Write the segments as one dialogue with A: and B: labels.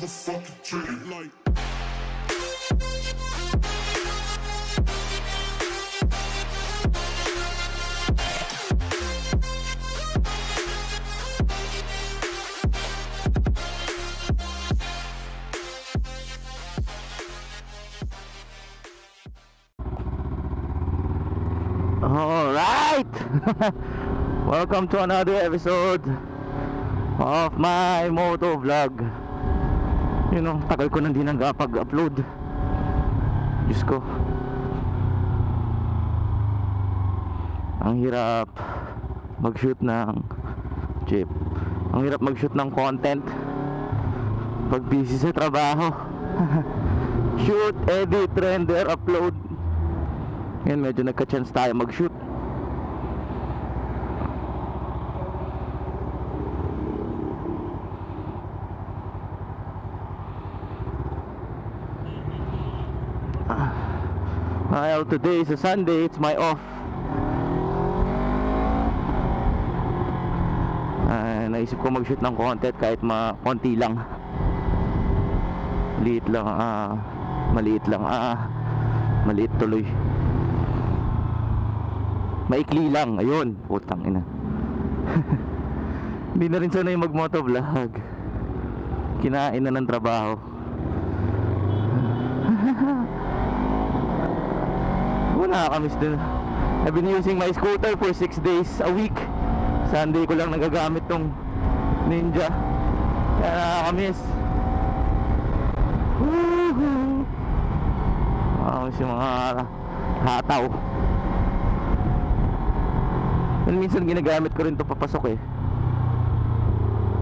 A: motherfucking trigger like.
B: Alright! Welcome to another episode of my moto vlog. You know, tagal ko nang di nagpag-upload. Diyos ko, ang hirap mag-shoot ng jeep. Ang hirap mag-shoot ng content pag busy sa trabaho. Shoot, edit, render, upload. Yan, medyo nagka-chance tayo mag-shoot. Well, today is a Sunday, it's my off. Naisip ko mag-shoot ng content kahit konti lang. Maliit lang, maliit tuloy. Maikli lang, ayun, putang ina. Hindi na rin sanay mag-motovlog. Kinain na ng trabaho. Nakakamiss din. I've been using my scooter for 6 days a week. Sunday ko lang nagagamit tong Ninja. Kaya nakakamiss. Nakakamiss yung mga hataw. Minsan ginagamit ko rin to papasok eh.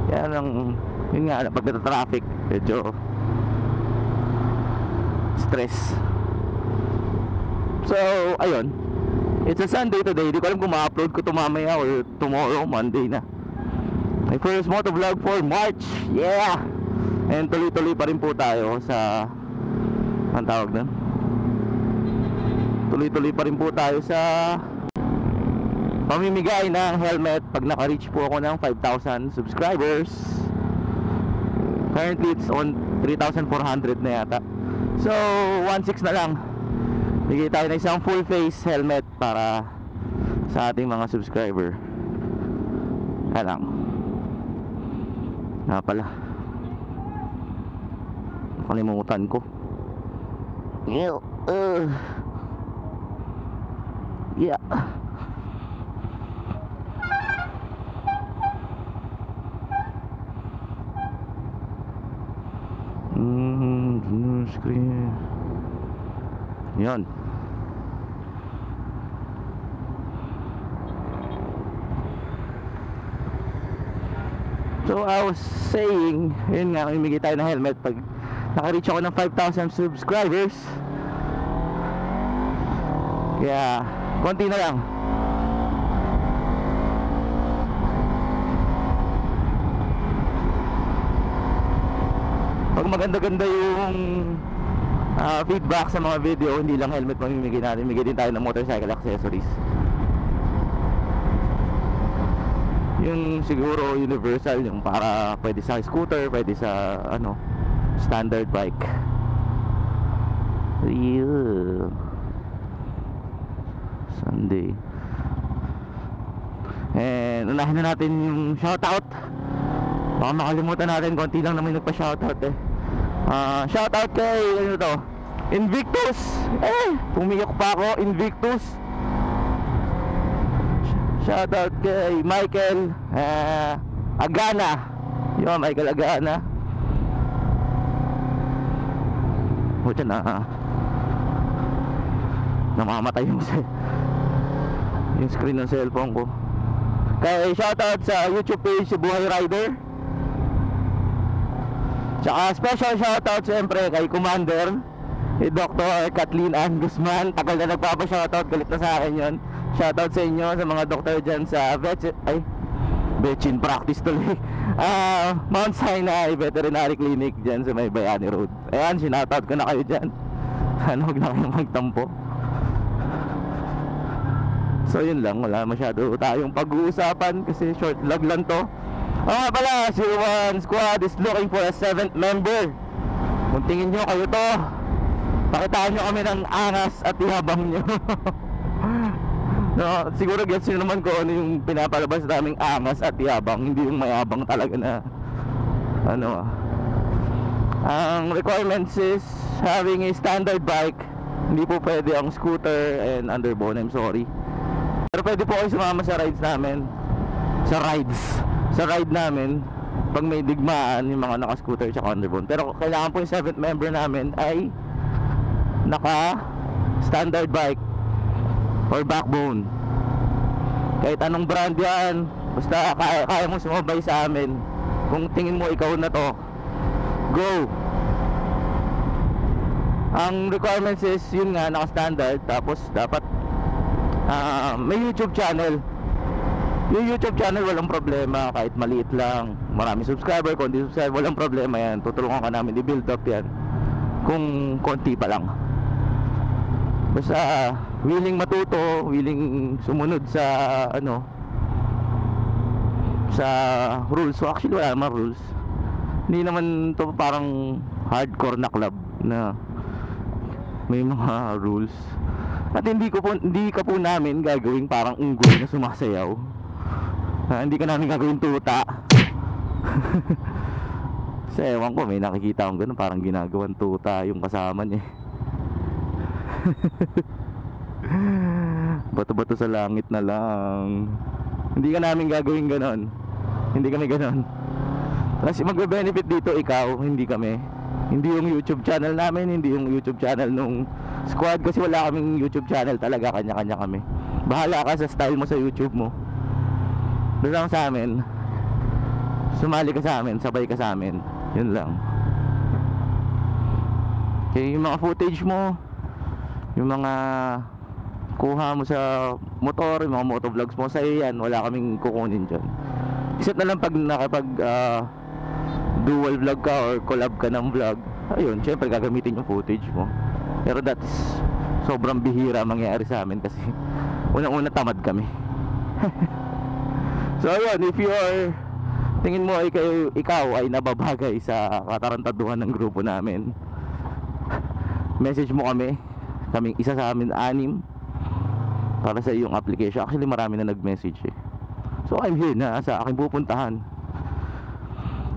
B: Kaya lang, yun nga, pag nata-traffic medyo stress. So, ayun, it's a Sunday today. Di ko alam kung ma-upload ko to mamaya or tomorrow, Monday na. My first motovlog for March. Yeah! And tuloy-tuloy pa rin po tayo sa, ang tawag na, tuloy-tuloy pa rin po tayo sa pamimigay ng helmet pag naka-reach po ako ng 5,000 subscribers. Currently it's on 3,400 na yata. So 1,600 na lang. Bigay tayo na isang full face helmet para sa ating mga subscriber. Kaya lang, nga pala, nakalimutan ko. Yeah. Screen. Yan. So I was saying, yun nga, mamimigay tayo ng helmet pag naka-reach ako ng 5,000 subscribers. Kaya konti na lang. Pag maganda-ganda yung feedback sa mga video, hindi lang helmet mamimigay natin, bigay din tayo ng motorcycle accessories. Yung siguro universal, yung para pwede sa scooter, pwede sa ano, standard bike. Yeah. Sunday. And unahin na natin yung shoutout. Baka makalimutan natin, konti lang naman nagpa-shoutout eh. Shoutout kay ano to, Invictus. Pumiyak pa ako, Invictus. Shoutout kay Michael Agana. Yo, Michael Agana. Buti na namamatay yung screen ng cellphone ko. Kay shoutout sa YouTube page si Buhay Rider. Tsaka special shoutout siyempre kay Commander, Dr. Kathleen Ann Guzman. Tagal na nagpapa-shoutout, galit na sa akin yun. Shoutout sa inyo, sa mga doktor dyan sa Vetchin practice tuloy. Mount Sinai Veterinary Clinic dyan sa may Bayani Road. Ayan, sinoutout ko na kayo dyan. Huwag na kayong magtampo. So yun lang, wala masyado tayong pag-uusapan kasi short vlog lang to. Nga pala, 01 Squad is looking for a 7th member. Kung tingin nyo kayo to, pakitaan nyo kami ng angas at ihabang nyo. No, siguro gets nyo naman kung ano yung pinapalabas naming angas at ihabang, hindi yung mayabang talaga na ano. Ang requirements is having a standard bike. Hindi po pwede ang scooter and underbone, I'm sorry. Pero pwede po kayo sumama sa rides namin. Sa ride namin pag may digmaan yung mga naka-scooter at underbone. Pero kailangan po yung 7th member namin ay naka standard bike or backbone. Kahit anong brand yan, basta kaya mo sumabay sa amin. Kung tingin mo ikaw na to, go. Ang requirements is yun nga, naka standard. Tapos dapat may YouTube channel. Yung YouTube channel walang problema, kahit maliit lang, marami subscriber, kung di subscriber, walang problema yan. Tutulungan ka namin i-build up yan kung konti pa lang. Basta willing matuto, willing sumunod sa ano, sa rules. So actually wala naman rules. Hindi naman to parang hardcore na club na may mga rules. At hindi ka po namin gagawing parang unggoy na sumasayaw. Hindi ka namin gagawin tuta. Kasi ewan ko, may nakikita akong ganun, parang ginagawan tuta yung kasama niya. Bato-bato sa langit na lang. Hindi ka namin gagawin ganun. Hindi kami ganun. Kasi magbe-benefit dito ikaw, hindi kami. Hindi yung YouTube channel namin, hindi yung YouTube channel nung squad. Kasi wala kaming YouTube channel talaga, kanya-kanya kami. Bahala ka sa style mo sa YouTube mo. Doon lang sa amin, sumali ka sa amin, sabay ka sa amin. Yun lang. Okay, yung mga footage mo, yung mga kuha mo sa motor, yung mga motovlogs mo, sa'yo yan, wala kaming kukunin dyan. Except na lang pag nakapag dual vlog ka or collab ka ng vlog, ayun, syempre gagamitin yung footage mo. Pero that's sobrang bihira mangyayari sa amin kasi unang-una tamad kami. So ayun, if you are, tingin mo ay ikaw ay nababagay sa katarantaduhan ng grupo namin, message mo kami, kaming isa sa amin 6 para sa iyong application. Actually marami na nag-message eh. So I'm here na sa aking pupuntahan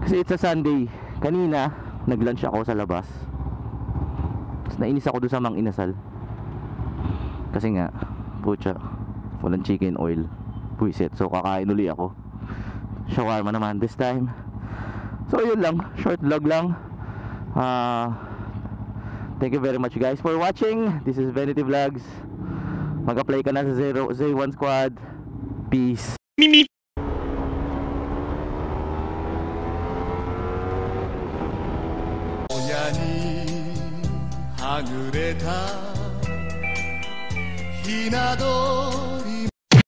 B: kasi it's a Sunday. Kanina nag-lunch ako sa labas, tapos nainis ako doon sa Mang Inasal kasi nga putya, walang chicken oil, puwisit. So kakain uli ako shawarma naman this time. So yun lang, short vlog lang. Thank you very much guys for watching. This is Vanity Vlogs. Mag-apply ka na sa 01 Squad. Peace. Mimi. 하늘에 다 희나도